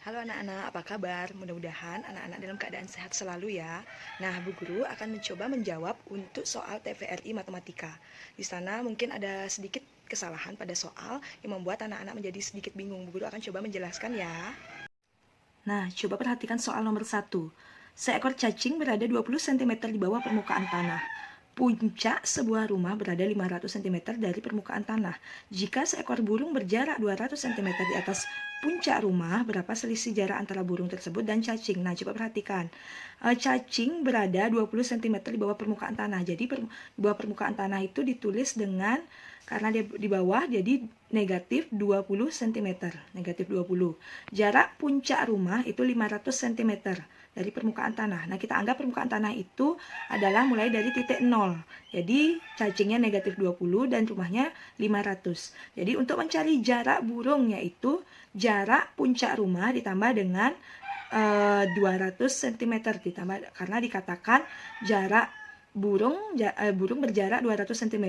Halo anak-anak, apa kabar? Mudah-mudahan anak-anak dalam keadaan sehat selalu ya. Nah, Bu Guru akan mencoba menjawab untuk soal TVRI Matematika. Di sana mungkin ada sedikit kesalahan pada soal yang membuat anak-anak menjadi sedikit bingung. Bu Guru akan coba menjelaskan ya. Nah, coba perhatikan soal nomor 1. Seekor cacing berada 20 cm di bawah permukaan tanah. Puncak sebuah rumah berada 500 cm dari permukaan tanah. Jika seekor burung berjarak 200 cm di atas puncak rumah, berapa selisih jarak antara burung tersebut dan cacing? Nah, coba perhatikan. Cacing berada 20 cm di bawah permukaan tanah. Jadi, di bawah permukaan tanah itu ditulis dengan, karena dia di bawah, jadi negatif 20 cm. Negatif 20. Jarak puncak rumah itu 500 cm dari permukaan tanah. Nah, kita anggap permukaan tanah itu adalah mulai dari titik 0. Jadi, cacingnya negatif 20 dan rumahnya 500. Jadi, untuk mencari jarak burung, yaitu jarak puncak rumah ditambah dengan 200 cm ditambah, karena dikatakan jarak burung berjarak 200 cm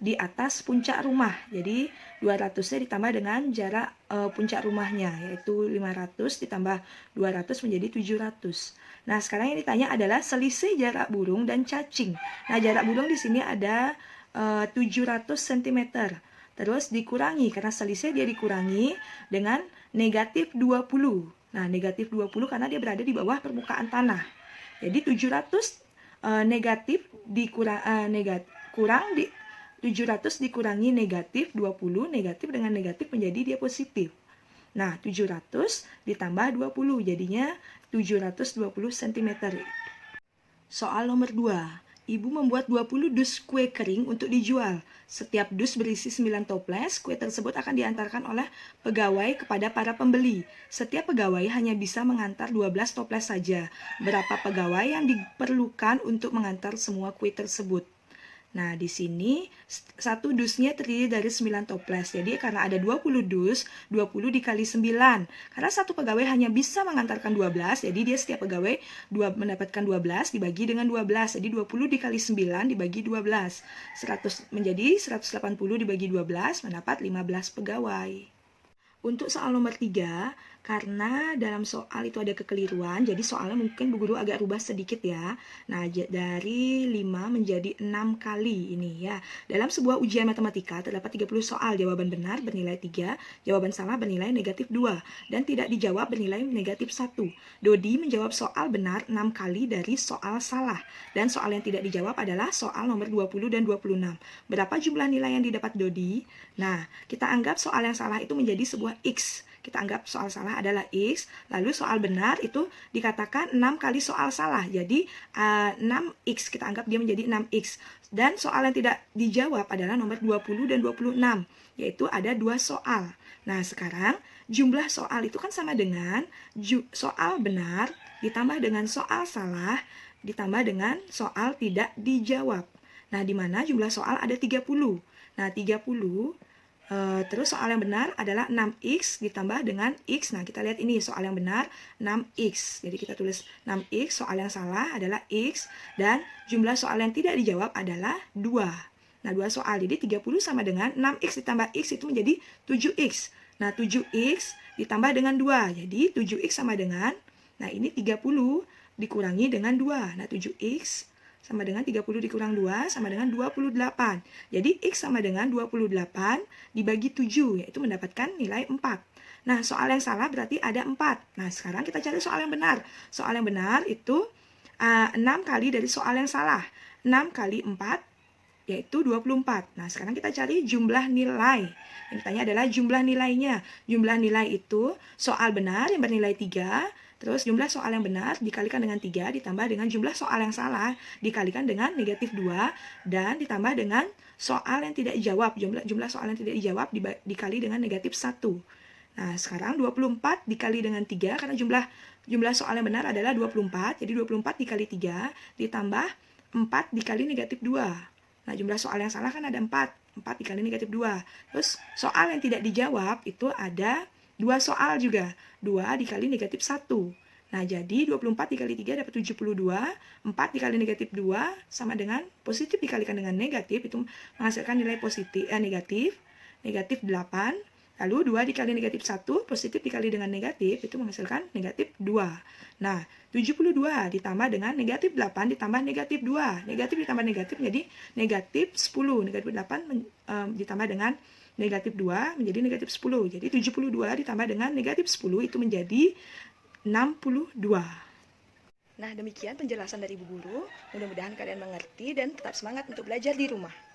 di atas puncak rumah. Jadi 200-nya ditambah dengan jarak puncak rumahnya, yaitu 500 ditambah 200 menjadi 700. Nah, sekarang yang ditanya adalah selisih jarak burung dan cacing. Nah, jarak burung di sini ada 700 cm. Terus dikurangi, karena selisih dia dikurangi dengan negatif 20. Nah, negatif 20 karena dia berada di bawah permukaan tanah. Jadi 700 negatif kurang di 700 dikurangi negatif 20, negatif dengan negatif menjadi dia positif. Nah, 700 ditambah 20, jadinya 720 cm. Soal nomor 2. Ibu membuat 20 dus kue kering untuk dijual. Setiap dus berisi 9 toples, kue tersebut akan diantarkan oleh pegawai kepada para pembeli. Setiap pegawai hanya bisa mengantar 12 toples saja. Berapa pegawai yang diperlukan untuk mengantar semua kue tersebut? Nah, di sini satu dusnya terdiri dari 9 toples. Jadi, karena ada 20 dus, 20 dikali 9. Karena satu pegawai hanya bisa mengantarkan 12, jadi dia setiap pegawai mendapatkan 12 dibagi dengan 12. Jadi, 20 dikali 9 dibagi 12. 100 menjadi 180 dibagi 12 mendapat 15 pegawai. Untuk soal nomor 3, karena dalam soal itu ada kekeliruan, jadi soalnya mungkin Bu Guru agak rubah sedikit ya. Nah, dari 5 menjadi 6 kali ini ya. Dalam sebuah ujian matematika terdapat 30 soal, jawaban benar bernilai 3, jawaban salah bernilai negatif 2, dan tidak dijawab bernilai negatif 1. Dodi menjawab soal benar 6 kali dari soal salah, dan soal yang tidak dijawab adalah soal nomor 20 dan 26. Berapa jumlah nilai yang didapat Dodi? Nah, kita anggap soal yang salah itu menjadi sebuah X. Kita anggap soal salah adalah X, lalu soal benar itu dikatakan 6 kali soal salah. Jadi 6X, kita anggap dia menjadi 6X. Dan soal yang tidak dijawab adalah nomor 20 dan 26, yaitu ada 2 soal. Nah, sekarang jumlah soal itu kan sama dengan soal benar ditambah dengan soal salah ditambah dengan soal tidak dijawab. Nah, di mana jumlah soal ada 30. Nah, 30 terus soal yang benar adalah 6X ditambah dengan X. Nah, kita lihat ini soal yang benar 6X. Jadi kita tulis 6X, soal yang salah adalah X, dan jumlah soal yang tidak dijawab adalah 2. Nah, 2 soal. Jadi 30 sama dengan 6X ditambah X itu menjadi 7X. Nah, 7X ditambah dengan 2. Jadi 7X sama dengan, nah ini 30 dikurangi dengan 2. Nah, 7X sama dengan 30 dikurang 2 sama dengan 28. Jadi X sama dengan 28 dibagi 7, yaitu mendapatkan nilai 4. Nah, soal yang salah berarti ada 4. Nah, sekarang kita cari soal yang benar. Soal yang benar itu 6 kali dari soal yang salah. 6 kali 4 yaitu 24. Nah, sekarang kita cari jumlah nilai. Yang ditanya adalah jumlah nilainya. Jumlah nilai itu soal benar yang bernilai 3, terus jumlah soal yang benar dikalikan dengan 3, ditambah dengan jumlah soal yang salah dikalikan dengan negatif 2, dan ditambah dengan soal yang tidak dijawab. Jumlah soal yang tidak dijawab dikali dengan negatif 1. Nah, sekarang 24 dikali dengan 3, karena jumlah soal yang benar adalah 24, jadi 24 dikali 3 ditambah 4 dikali negatif 2. Nah, jumlah soal yang salah kan ada 4. 4 dikali negatif 2. Terus soal yang tidak dijawab itu ada 2 soal juga. 2 dikali negatif 1. Nah, jadi 24 dikali 3 dapat 72. 4 dikali negatif 2 sama dengan positif dikalikan dengan negatif. Itu menghasilkan nilai positif negatif. Negatif 8. Lalu 2 dikali negatif 1, positif dikali dengan negatif, itu menghasilkan negatif 2. Nah, 72 ditambah dengan negatif 8 ditambah negatif 2. Negatif ditambah negatif menjadi negatif 10. Negatif 8 ditambah dengan negatif 2 menjadi negatif 10. Jadi 72 ditambah dengan negatif 10 itu menjadi 62. Nah, demikian penjelasan dari Ibu Guru. Mudah-mudahan kalian mengerti dan tetap semangat untuk belajar di rumah.